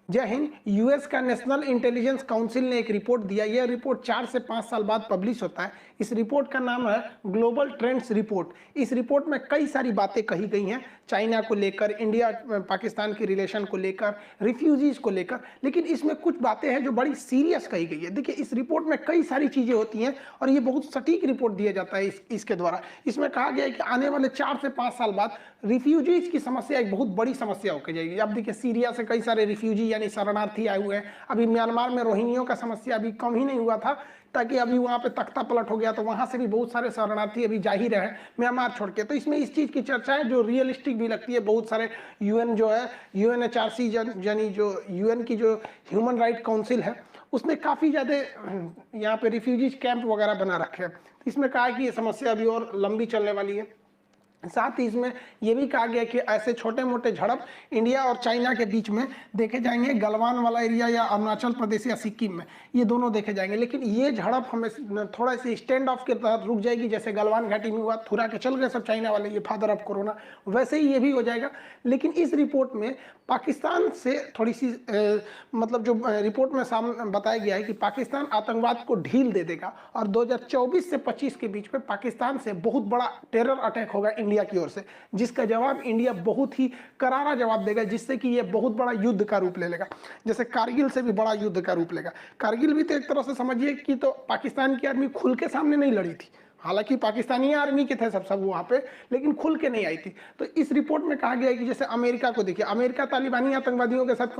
जय हिंद। यूएस का national intelligence council ने एक रिपोर्ट दिया। यह रिपोर्ट 4 से 5 साल बाद पब्लिश होता है। इस रिपोर्ट का नाम है ग्लोबल ट्रेंड्स रिपोर्ट। इस रिपोर्ट में कई सारी बातें कही गई हैं, चाइना को लेकर, इंडिया पाकिस्तान की रिलेशन को लेकर, रिफ्यूजीज को लेकर। लेकिन इसमें कुछ बातें हैं जो बड़ी सीरियस कही गई है। देखिए, इस रिपोर्ट में कई सारी चीजें होती हैं और ये बहुत सटीक रिपोर्ट दिया जाता है इसके द्वारा। इसमें कहा गया है कि आने वाले 4 से 5 साल बाद रिफ्यूजीज की समस्या एक बहुत बड़ी समस्या होकर जाएगी। अब देखिए, सीरिया से कई सारे रिफ्यूजी यानी शरणार्थी आए हुए हैं। अभी म्यांमार में रोहिंग्या का समस्या अभी कम ही नहीं हुआ था, ताकि अभी वहां पे तख्ता पलट हो गया, तो वहां से भी बहुत सारे शरणार्थी अभी जा ही रहे हैं म्यांमार छोड़ के। तो इसमें इस चीज की चर्चा है जो रियलिस्टिक भी लगती है। बहुत सारे यूएन जो है, यूएनएचआरसी यानी जो यूएन की जो ह्यूमन राइट काउंसिल है, उसने काफी ज्यादा यहाँ पे रिफ्यूजीज कैंप वगैरह बना रखे हैं। इसमें कहा है कि ये समस्या अभी और लंबी चलने वाली है। साथ ही इसमें यह भी कहा गया कि ऐसे छोटे मोटे झड़प इंडिया और चाइना के बीच में देखे जाएंगे, गलवान वाला एरिया या अरुणाचल प्रदेश या सिक्किम में, ये दोनों देखे जाएंगे। लेकिन ये झड़प हमें थोड़ा सी स्टैंड ऑफ के तहत रुक जाएगी, जैसे गलवान घाटी में हुआ, थुरा के चल गए सब चाइना वाले, ये फादर ऑफ कोरोना, वैसे ही ये भी हो जाएगा। लेकिन इस रिपोर्ट में पाकिस्तान से थोड़ी सी मतलब जो रिपोर्ट में सामने बताया गया है कि पाकिस्तान आतंकवाद को ढील दे देगा और 2024 से 25 के बीच में पाकिस्तान से बहुत बड़ा टेरर अटैक होगा इंडिया की ओर से, जिसका जवाब इंडिया बहुत ही करारा जवाब देगा, जिससे कि ये बहुत बड़ा युद्ध का रूप ले लेगा। जैसे कारगिल से भी बड़ा युद्ध का रूप लेगा। कारगिल भी तो एक तरह से समझिए कि तो पाकिस्तान की आर्मी खुल के सामने नहीं लड़ी थी, हालांकि पाकिस्तानी आर्मी के थे सब वहां पे, लेकिन खुल के नहीं आई थी। तो इस रिपोर्ट में कहा गया है कि जैसे अमेरिका को देखिए, अमेरिका तालिबानी आतंकवादियों के साथ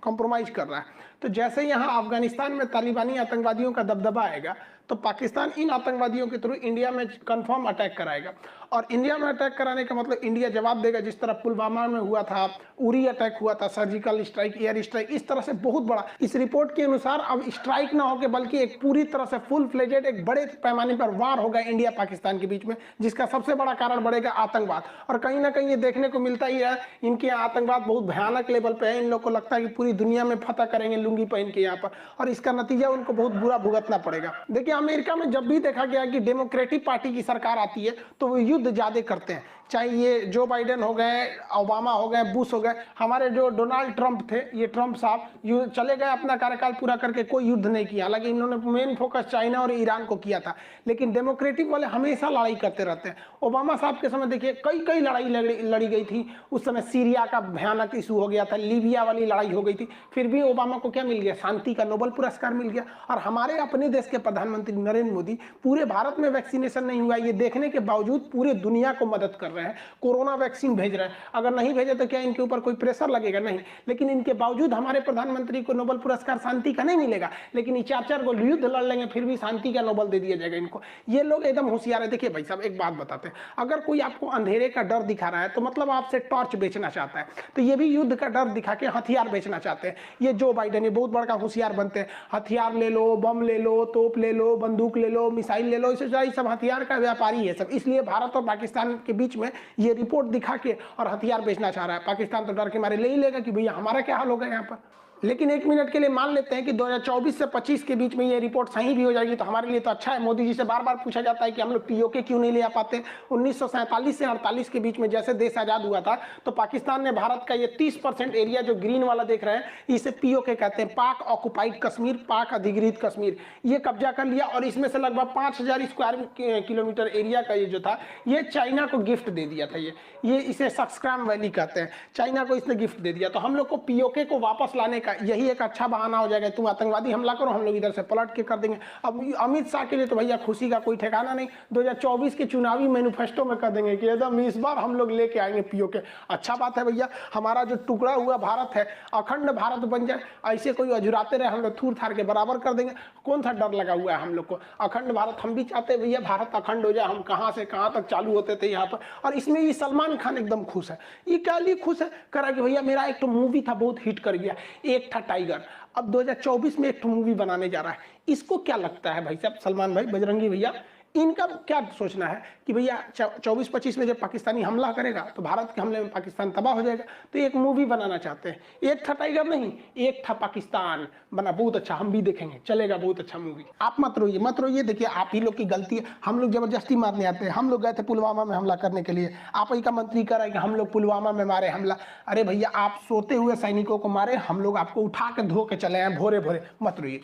कॉम्प्रोमाइज कर रहा है, तो जैसे यहाँ अफगानिस्तान में तालिबानी आतंकवादियों का दबदबा आएगा, तो पाकिस्तान इन आतंकवादियों के थ्रू इंडिया में कंफर्म अटैक कराएगा। और इंडिया में अटैक कराने का मतलब इंडिया जवाब देगा, जिस तरह पुलवामा में हुआ था, उरी अटैक हुआ था, सर्जिकल स्ट्राइक, एयर स्ट्राइक, इस तरह से बहुत बड़ा। इस रिपोर्ट के अनुसार अब स्ट्राइक ना होकर बल्कि एक पूरी तरह से फुल फ्लेजेड एक बड़े पैमाने पर वार होगा इंडिया पाकिस्तान के बीच में, जिसका सबसे बड़ा कारण बढ़ेगा आतंकवाद। और कहीं ना कहीं ये देखने को मिलता ही है, इनके यहाँ आतंकवाद बहुत भयानक लेवल पे है। इन लोग को लगता है कि पूरी दुनिया में फतह करेंगे लुंगी पहन के यहाँ पर, और इसका नतीजा उनको बहुत बुरा भुगतना पड़ेगा। देखिए, अमेरिका में जब भी देखा गया कि डेमोक्रेटिक पार्टी की सरकार आती है तो वो युद्ध ज्यादा करते हैं, चाहे ये जो बाइडेन हो गए, ओबामा हो गए, बुश हो गए। हमारे जो डोनाल्ड ट्रंप थे, ये ट्रंप साहब चले गए अपना कार्यकाल पूरा करके, कोई युद्ध नहीं किया। हालांकि इन्होंने मेन फोकस चाइना और ईरान को किया था, लेकिन डेमोक्रेटिक वाले हमेशा लड़ाई करते रहते हैं। ओबामा साहब के समय देखिए कई लड़ाई लड़ी गई थी। उस समय सीरिया का भयानक इशू हो गया था, लीबिया वाली लड़ाई हो गई थी, फिर भी ओबामा को क्या मिल गया? शांति का नोबेल पुरस्कार मिल गया। और हमारे अपने देश के प्रधानमंत्री नरेंद्र मोदी पूरे भारत में वैक्सीनेशन नहीं हुआ, ये देखने के बावजूद पूरे दुनिया को मदद कर रहे हैं, कोरोना वैक्सीन भेज रहे हैं। अगर नहीं भेजे तो क्या इनके ऊपर कोई प्रेशर लगेगा? नहीं। लेकिन इनके बावजूद हमारे प्रधानमंत्री को नोबेल पुरस्कार शांति का नहीं मिलेगा, लेकिन ये 4 को युद्ध लड़ लेंगे फिर भी शांति का नोबेल दे दिया जाएगा इनको। ये लोग एकदम होशियार है। देखिए भाई साहब, एक बात बताते हैं, अगर कोई आपको अंधेरे का डर दिखा रहा है तो मतलब आपसे टॉर्च बेचना चाहता है, तो ये भी युद्ध का डर दिखा के हथियार बेचना चाहते हैं। ये जो बाइडेन, ये बहुत बड़ा होशियार बनते हैं। हथियार ले लो, बम ले लो, तोप ले लो, बंदूक ले लो, मिसाइल ले लो, इसे सब हथियार का व्यापारी है सब। इसलिए भारत और पाकिस्तान के बीच में ये रिपोर्ट दिखा के और हथियार बेचना चाह रहा है। पाकिस्तान तो डर के मारे ले ही लेगा कि भैया हमारा क्या हाल होगा यहाँ पर। लेकिन एक मिनट के लिए मान लेते हैं कि 2024 से 25 के बीच में ये रिपोर्ट सही भी हो जाएगी, तो हमारे लिए तो अच्छा है। मोदी जी से बार बार पूछा जाता है कि हम लोग पीओके क्यों नहीं ले आ पाते। 1947 से 48 के बीच में जैसे देश आजाद हुआ था, तो पाकिस्तान ने भारत का ये 30% एरिया जो ग्रीन वाला देख रहे हैं, इसे पीओके कहते हैं, पाक ऑक्युपाइड कश्मीर, पाक अधिगृहित कश्मीर, ये कब्जा कर लिया। और इसमें से लगभग 5000 स्क्वायर किलोमीटर एरिया का ये जो था, ये चाइना को गिफ्ट दे दिया था। ये इसे सक्सक्राम वैली कहते हैं, चाइना को इसने गिफ्ट दे दिया। तो हम लोग को पीओके को वापस लाने का यही एक अच्छा बहाना हो जाएगा। तुम आतंकवादी हमला करो, हम लोग इधर से पलट के कर देंगे। अब अमित शाह के लिए तो भैया खुशी का कोई ठिकाना नहीं। 2024 के चुनावी मैनिफेस्टो में कर देंगे कि एकदम इस बार हम लोग लेके आएंगे पीओके। अच्छा बात है भैया, हमारा जो टुकड़ा हुआ भारत है, अखंड भारत बन जाए। ऐसे कोई अजुराते रहे, हम लोग थूर थार के बराबर कर देंगे। कौन सा डर लगा हुआ है हम लोग को? अखंड भारत हम भी चाहते हैं भैया, भारत अखंड हो जाए। हम कहाँ से कहाँ तक चालू होते थे यहाँ पर। और इसमें ये सलमान खान एकदम खुश है। ये क्या लिए खुश है? करा कि भैया मेरा एक तो मूवी था बहुत हिट कर गया, एक था टाइगर, अब 2024 में एक मूवी बनाने जा रहा है। इसको क्या लगता है भाई साहब, सलमान भाई, बजरंगी भैया, इनका क्या सोचना है कि भैया 24-25 में जब पाकिस्तानी हमला करेगा तो भारत के हमले में पाकिस्तान तबाह हो जाएगा, तो एक मूवी बनाना चाहते हैं, एक था टाइगर नहीं, एक था पाकिस्तान बना, बहुत अच्छा, हम भी देखेंगे, चलेगा, बहुत अच्छा मूवी। आप मत रोइए, मत रोइए, देखिए आप ही लोग की गलती है, हम लोग जबरदस्ती मारने आते हैं, हम लोग गए थे पुलवामा में हमला करने के लिए, आप ही का मंत्री कह रहा है कि हम लोग पुलवामा में मारे हमला। अरे भैया आप सोते हुए सैनिकों को मारे, हम लोग आपको उठा के धो के चले हैं भोरे भोरे। मत रोइए,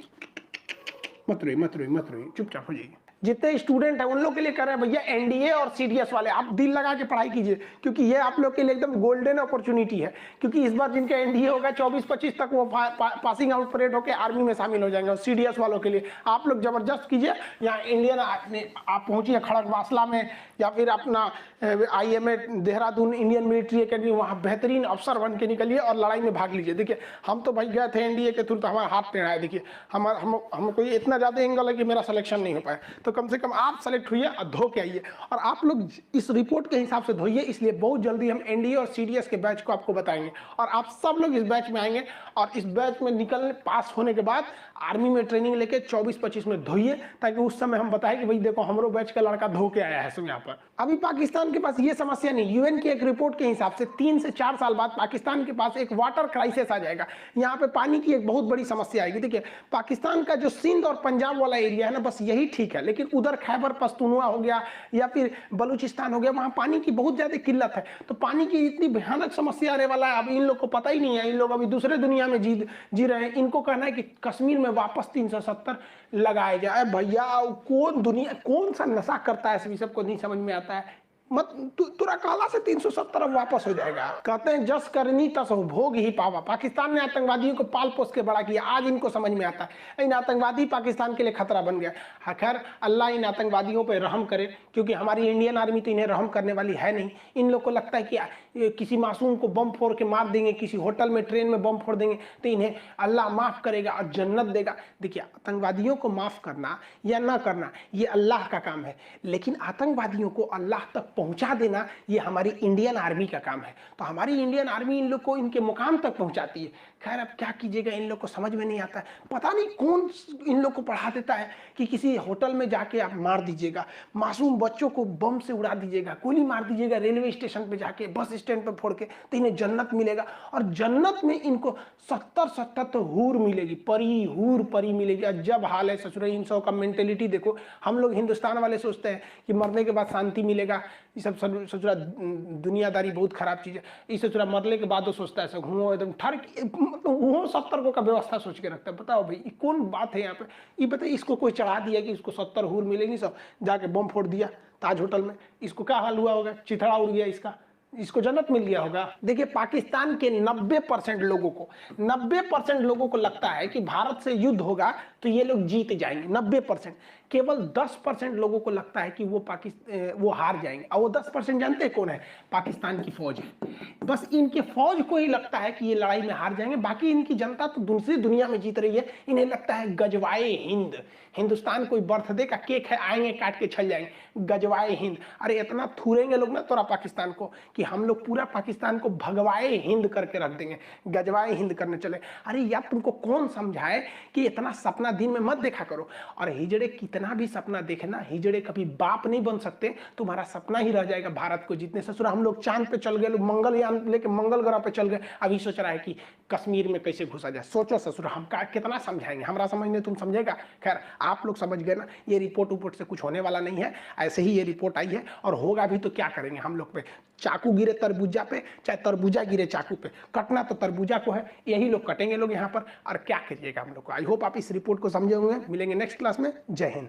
मत रोइए, मत रोइए, मत रोइए, चुपचाप हो जाइए। जितने स्टूडेंट हैं उन लोग के लिए कर रहे हैं भैया एनडीए और सीडीएस वाले, आप दिल लगा के पढ़ाई कीजिए, क्योंकि ये आप लोग के लिए एकदम गोल्डन अपॉर्चुनिटी है, क्योंकि इस बार जिनका एनडीए होगा 24-25 तक वो पासिंग आउट परेड होकर आर्मी में शामिल हो जाएंगे। और सीडीएस वालों के लिए आप लोग जबरदस्त कीजिए, यहाँ इंडियन आप पहुंचिए खड़गवासला में या फिर अपना IMA Dehradun Indian military academy, वहाँ बेहतरीन अफसर बन के निकलिए और लड़ाई में भाग लीजिए। देखिए हम तो भाई गए थे एनडीए के थ्रू, तो हमारा हाथ टेढ़ा है, देखिए हमको इतना ज़्यादा एंगल है कि मेरा सिलेक्शन नहीं हो पाया, तो कम से कम आप सेलेक्ट हुई और धो के आइए। और आप लोग इस रिपोर्ट के हिसाब से धोइए, इसलिए बहुत जल्दी हम एनडीए और सीडीएस के बैच को आपको बताएंगे और आप सब लोग इस बैच में आएंगे और इस बैच में निकलने पास होने के बाद आर्मी में ट्रेनिंग लेके 24-25 में धोइए, ताकि उस समय हम बताएं कि भाई देखो हमारो बैच का लड़का धो के आया है सब यहाँ पर। अभी पाकिस्तान के पास ये समस्या नहीं, यूएन की एक रिपोर्ट के हिसाब से 3 से 4 साल बाद पाकिस्तान के पास एक वाटर क्राइसिस आ जाएगा, यहाँ पे पानी की एक बहुत बड़ी समस्या आएगी। देखिए पाकिस्तान का जो सिंध और पंजाब वाला एरिया है ना, बस यही ठीक है, लेकिन उधर खैबर पख्तूनख्वा हो गया या फिर बलूचिस्तान हो गया, वहाँ पानी की बहुत ज्यादा किल्लत है, तो पानी की इतनी भयानक समस्या आने वाला है। अब इन लोग को पता ही नहीं है, इन लोग अभी दूसरे दुनिया में जी रहे हैं। इनको कहना है कि कश्मीर में वापस 370 लगाए जाए। भैया कौन सा नशा करता है, सबको नहीं समझ में आता है। मत तुरा काला से 370 वापस हो जाएगा। कहते हैं जस करनी तस हो भोग ही पावा। पाकिस्तान ने आतंकवादियों को पाल पोस के बड़ा किया, आज इनको समझ में आता है इन आतंकवादी पाकिस्तान के लिए खतरा बन गया। खैर अल्लाह इन आतंकवादियों पर रहम करे, क्योंकि हमारी इंडियन आर्मी तो इन्हें रहम करने वाली है नहीं। इन लोग को लगता है कि किसी मासूम को बम फोड़ के मार देंगे, किसी होटल में ट्रेन में बम फोड़ देंगे तो इन्हें अल्लाह माफ करेगा और जन्नत देगा। देखिए आतंकवादियों को माफ करना या ना करना ये अल्लाह का काम है, लेकिन आतंकवादियों को अल्लाह तक पहुंचा देना ये हमारी इंडियन आर्मी का काम है। तो हमारी इंडियन आर्मी इन लोग को इनके मुकाम तक पहुंचाती है। खैर अब क्या कीजिएगा, इन लोग को समझ में नहीं आता है, पता नहीं कौन इन लोग को पढ़ा देता है कि किसी होटल में जाके आप मार दीजिएगा, मासूम बच्चों को बम से उड़ा दीजिएगा, गोली मार दीजिएगा रेलवे स्टेशन पे जाके, बस स्टैंड पे फोड़ के, तो इन्हें जन्नत मिलेगा। और जन्नत में इनको 70 तो हूर मिलेगी, हूर परी मिलेगी। और जब हाल है ससुर इन सब का मेंटेलिटी देखो, हम लोग हिंदुस्तान वाले सोचते हैं कि मरने के बाद शांति मिलेगा, ये सब ससुरा दुनियादारी बहुत खराब चीज है। इस ससुरा मरने के बाद वो सोचता है सब हुआ एकदम ठर, वो 70 का व्यवस्था सोच के रखता है। बताओ भाई कौन बात है यहाँ पे, ये बताइए इसको कोई चढ़ा दिया कि इसको 70 हूर मिलेगी, सब जाके बम फोड़ दिया ताज होटल में, इसको क्या हाल हुआ होगा, चिथड़ा उड़ गया इसका, इसको जन्नत मिल गया होगा। देखिए पाकिस्तान के 90% लोगों को लगता है कि भारत से युद्ध होगा तो ये लोग जीत जाएंगे। 90%, केवल 10% लोगों को लगता है कि वो हार जाएंगे। और वो 10% जानते हैं कौन है? पाकिस्तान की फौज है। बस इनके फौज को ही लगता है कि ये लड़ाई में हार जाएंगे, बाकी इनकी जनता तो दूसरी दुनिया में जीत रही है। इन्हें लगता है गजवाए हिंद, हिंदुस्तान कोई बर्थडे का केक है, आएंगे काट के चल जाएंगे, गजवाए हिंद। अरे इतना थूरेंगे लोग ना तोरा पाकिस्तान को कि हम लोग पूरा पाकिस्तान को भगवाए हिंद करके रख देंगे, गजवाए हिंद करने चले। अरे यार तुमको कौन समझाए कि इतना सपना दिन में मत देखा करो। और हिजड़े कितना भी सपना देखना, हिजड़े कभी बाप नहीं बन सकते। तुम्हारा सपना ही रह जाएगा भारत को जीतने। ससुरा हम लोग चांद पे चल गए, लोग मंगलयान लेके मंगल ग्रह पे चल गए, अभी सोच रहा है कि कश्मीर में कैसे घुसा जाए। सोचो ससुरा हम कितना समझाएंगे, हमारा समझने तुम समझेगा। खैर आप लोग समझ गए ना, ये रिपोर्ट से कुछ होने वाला नहीं है, ऐसे ही ये रिपोर्ट आई है और होगा भी तो क्या करेंगे हम लोग पे। चाकू गिरे तरबूजा पे, चाहे तरबूजा गिरे चाकू पे, कटना तो तरबूजा को है, यही लोग कटेंगे लोग यहाँ पर। और क्या करिएगा हम लोग को। आई होप आप इस रिपोर्ट को समझे होंगे। मिलेंगे नेक्स्ट क्लास में। जय हिंद।